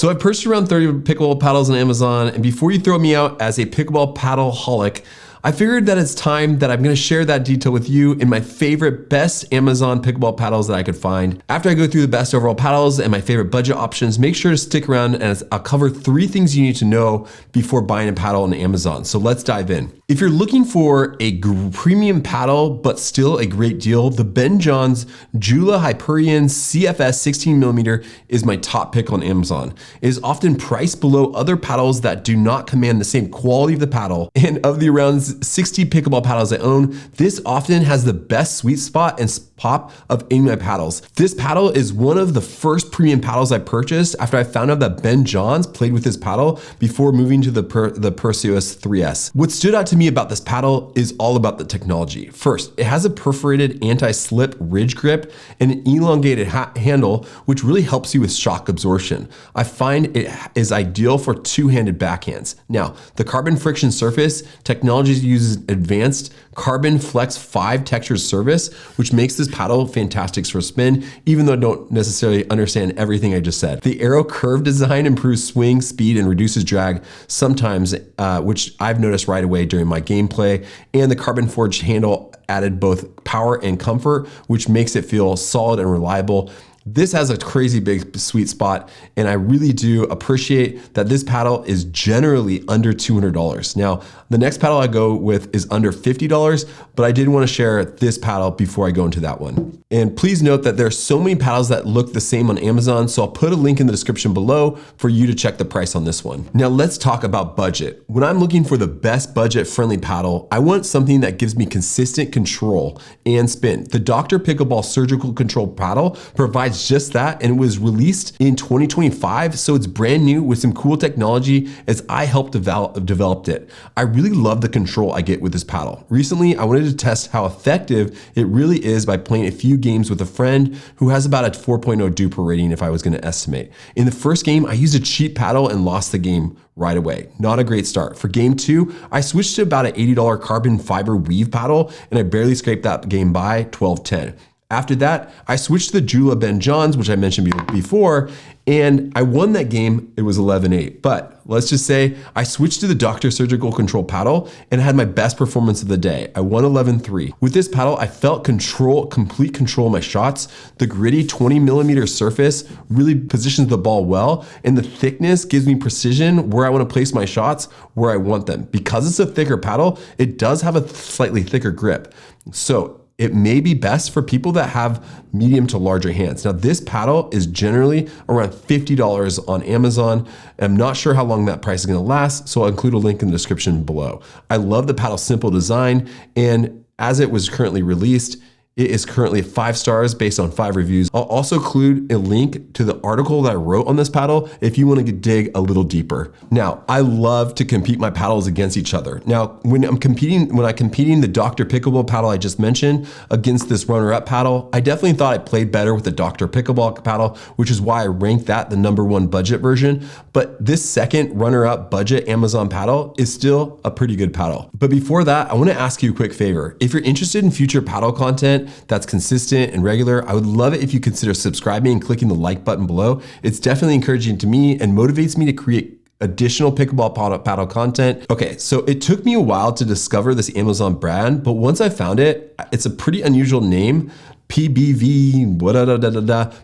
So I purchased around 30 pickleball paddles on Amazon, and before you throw me out as a pickleball paddle holic, I figured that it's time that I'm gonna share that detail with you in my favorite best Amazon pickleball paddles that I could find. After I go through the best overall paddles and my favorite budget options, make sure to stick around and I'll cover 3 things you need to know before buying a paddle on Amazon. So let's dive in. If you're looking for a premium paddle, but still a great deal, the Ben Johns Jula Hyperion CFS 16mm is my top pick on Amazon. It is often priced below other paddles that do not command the same quality of the paddle. And of the around 60 pickleball paddles I own, this often has the best sweet spot and pop of any of my paddles. This paddle is one of the first premium paddles I purchased after I found out that Ben Johns played with this paddle before moving to the Perseus 3S. What stood out to me about this paddle is all about the technology. First, it has a perforated anti-slip ridge grip and an elongated handle, which really helps you with shock absorption. I find it is ideal for two-handed backhands. Now, the carbon friction surface technology uses advanced carbon flex 5 texture surface, which makes this paddle fantastic for spin, even though I don't necessarily understand everything I just said. The arrow curve design improves swing speed and reduces drag sometimes, which I've noticed right away during my gameplay, and the carbon forged handle added both power and comfort, which makes it feel solid and reliable. This has a crazy big sweet spot, and I really do appreciate that this paddle is generally under $200. Now, the next paddle I go with is under $50, but I did want to share this paddle before I go into that one. And please note that there are so many paddles that look the same on Amazon, so I'll put a link in the description below for you to check the price on this one. Now let's talk about budget. When I'm looking for the best budget-friendly paddle, I want something that gives me consistent control and spin. The Dr. Pickleball Surgical Control paddle provides just that, and it was released in 2025, so it's brand new with some cool technology as I helped developed it. I really love the control I get with this paddle. Recently, I wanted to test how effective it really is by playing a few games with a friend who has about a 4.0 duper rating if I was gonna estimate. In the first game, I used a cheap paddle and lost the game right away. Not a great start. For game 2, I switched to about an $80 carbon fiber weave paddle, and I barely scraped that game by 12-10. After that, I switched to the Jula Ben Johns, which I mentioned before, and I won that game. It was 11-8. But let's just say I switched to the Dr. Surgical Control paddle and had my best performance of the day. I won 11-3. With this paddle, I felt complete control of my shots. The gritty 20mm surface really positions the ball well, and the thickness gives me precision where I want to place my shots where I want them. Because it's a thicker paddle, it does have a slightly thicker grip. So it may be best for people that have medium to larger hands. Now, this paddle is generally around $50 on Amazon. I'm not sure how long that price is gonna last, so I'll include a link in the description below. I love the paddle's simple design, and as it was currently released, it is currently 5 stars based on 5 reviews. I'll also include a link to the article that I wrote on this paddle if you want to dig a little deeper. Now, I love to compete my paddles against each other. Now, when I'm competing the Dr. Pickleball paddle I just mentioned against this runner-up paddle, I definitely thought I played better with the Dr. Pickleball paddle, which is why I ranked that the #1 budget version. But this second runner-up budget Amazon paddle is still a pretty good paddle. But before that, I want to ask you a quick favor. If you're interested in future paddle content that's consistent and regular, I would love it if you consider subscribing and clicking the like button below. It's definitely encouraging to me and motivates me to create additional pickleball paddle content. Okay, so it took me a while to discover this Amazon brand, but once I found it, it's a pretty unusual name. PBV,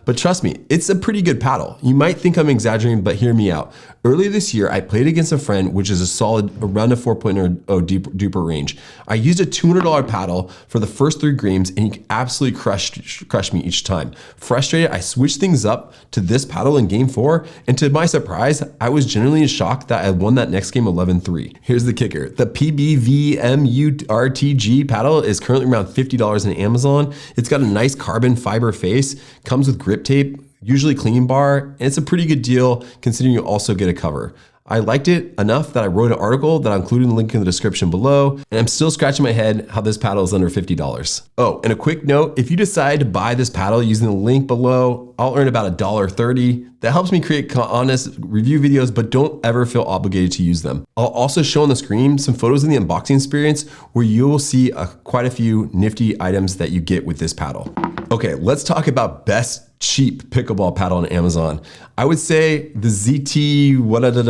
but trust me, it's a pretty good paddle. You might think I'm exaggerating, but hear me out. Earlier this year, I played against a friend, which is a solid around a 4.0 duper range. I used a $200 paddle for the first 3 games, and he absolutely crushed me each time. Frustrated, I switched things up to this paddle in game 4, and to my surprise, I was genuinely in shock that I won that next game 11-3. Here's the kicker. The PBVMURTG paddle is currently around $50 on Amazon. It's got a nice carbon fiber face, comes with grip tape, usually clean bar, and it's a pretty good deal considering you also get a cover. I liked it enough that I wrote an article that I included in the link in the description below, and I'm still scratching my head how this paddle is under $50. Oh, and a quick note, if you decide to buy this paddle using the link below, I'll earn about $1.30. That helps me create honest review videos, but don't ever feel obligated to use them. I'll also show on the screen some photos in the unboxing experience where you will see quite a few nifty items that you get with this paddle. Okay, let's talk about best cheap pickleball paddle on Amazon. I would say the ZT, whatever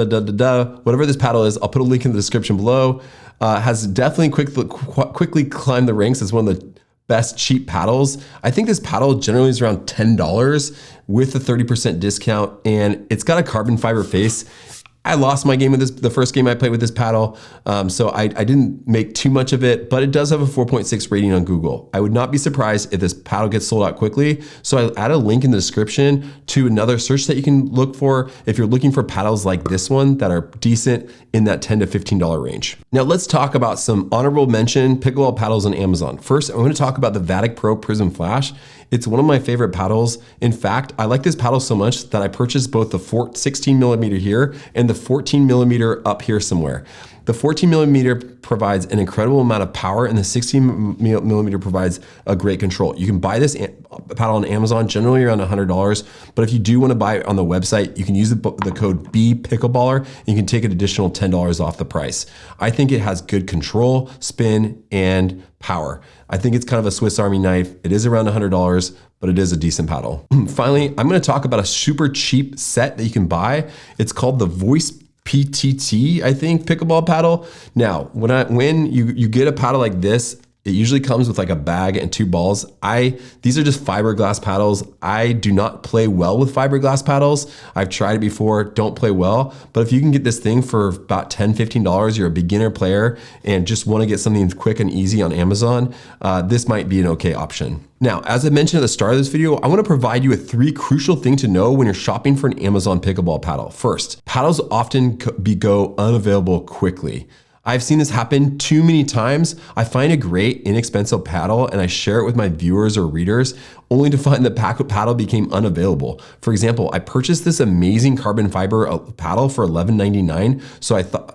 this paddle is, I'll put a link in the description below, has definitely quickly climbed the ranks as one of the best cheap paddles. I think this paddle generally is around $10 with a 30% discount, and it's got a carbon fiber face. I lost my game with this, the first game I played with this paddle, so I didn't make too much of it, but it does have a 4.6 rating on Google. I would not be surprised if this paddle gets sold out quickly, so I add a link in the description to another search that you can look for if you're looking for paddles like this one that are decent in that $10 to $15 range. Now let's talk about some honorable mention pickleball paddles on Amazon. First, I'm going to talk about the Vatic Pro Prism Flash. It's one of my favorite paddles. In fact, I like this paddle so much that I purchased both the 16 millimeter here and the 14 millimeter up here somewhere. The 14 millimeter provides an incredible amount of power, and the 16 millimeter provides a great control. You can buy this paddle on Amazon, generally around $100, but if you do want to buy it on the website, you can use the code BPickleballer, and you can take an additional $10 off the price. I think it has good control, spin, and power. I think it's kind of a Swiss Army knife. It is around $100, but it is a decent paddle. Finally, I'm going to talk about a super cheap set that you can buy. It's called the Voice PTT, I think, pickleball paddle. Now, when you get a paddle like this, it usually comes with like a bag and 2 balls. These are just fiberglass paddles. I do not play well with fiberglass paddles. I've tried it before, don't play well. But if you can get this thing for about $10, $15, you're a beginner player and just want to get something quick and easy on Amazon, this might be an okay option. Now, as I mentioned at the start of this video, I want to provide you with 3 crucial things to know when you're shopping for an Amazon pickleball paddle. First, paddles often go unavailable quickly. I've seen this happen too many times. I find a great inexpensive paddle and I share it with my viewers or readers only to find the paddle became unavailable. For example, I purchased this amazing carbon fiber paddle for $11.99.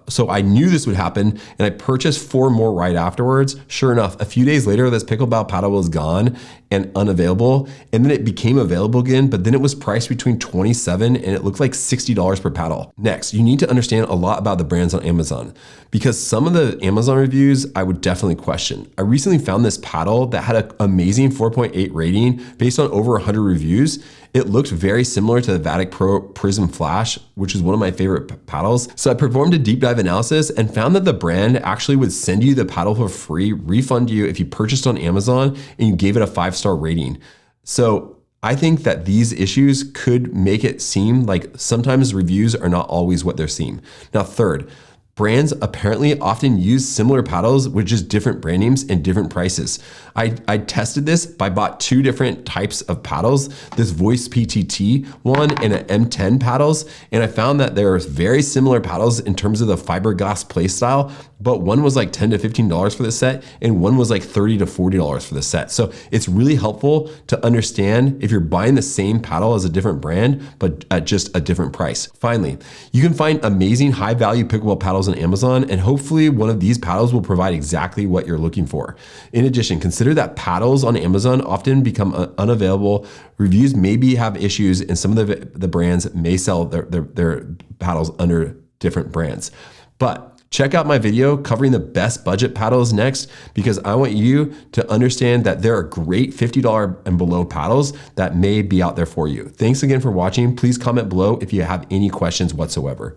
So I knew this would happen and I purchased 4 more right afterwards. Sure enough, a few days later, this pickleball paddle was gone and unavailable. And then it became available again, but then it was priced between $27 and it looked like $60 per paddle. Next, you need to understand a lot about the brands on Amazon because some of the Amazon reviews I would definitely question. I recently found this paddle that had an amazing 4.8 rating based on over 100 reviews. It looked very similar to the Vatic Pro Prism Flash, which is one of my favorite paddles. So I performed a deep dive analysis and found that the brand actually would send you the paddle for free, refund you if you purchased on Amazon and you gave it a 5-star rating. So I think that these issues could make it seem like sometimes reviews are not always what they seem. Now, third, brands apparently often use similar paddles with just different brand names and different prices. I tested this. I bought 2 different types of paddles, this Voice PTT one and an M10 paddles, and I found that there are very similar paddles in terms of the fiberglass play style, but one was like $10 to $15 for the set and one was like $30 to $40 for the set. So it's really helpful to understand if you're buying the same paddle as a different brand, but at just a different price. Finally, you can find amazing high value pickleball paddles on Amazon, and hopefully one of these paddles will provide exactly what you're looking for. In addition, consider that paddles on Amazon often become unavailable. Reviews maybe have issues, and some of the brands may sell their paddles under different brands. But check out my video covering the best budget paddles next, because I want you to understand that there are great $50 and below paddles that may be out there for you. Thanks again for watching. Please comment below if you have any questions whatsoever.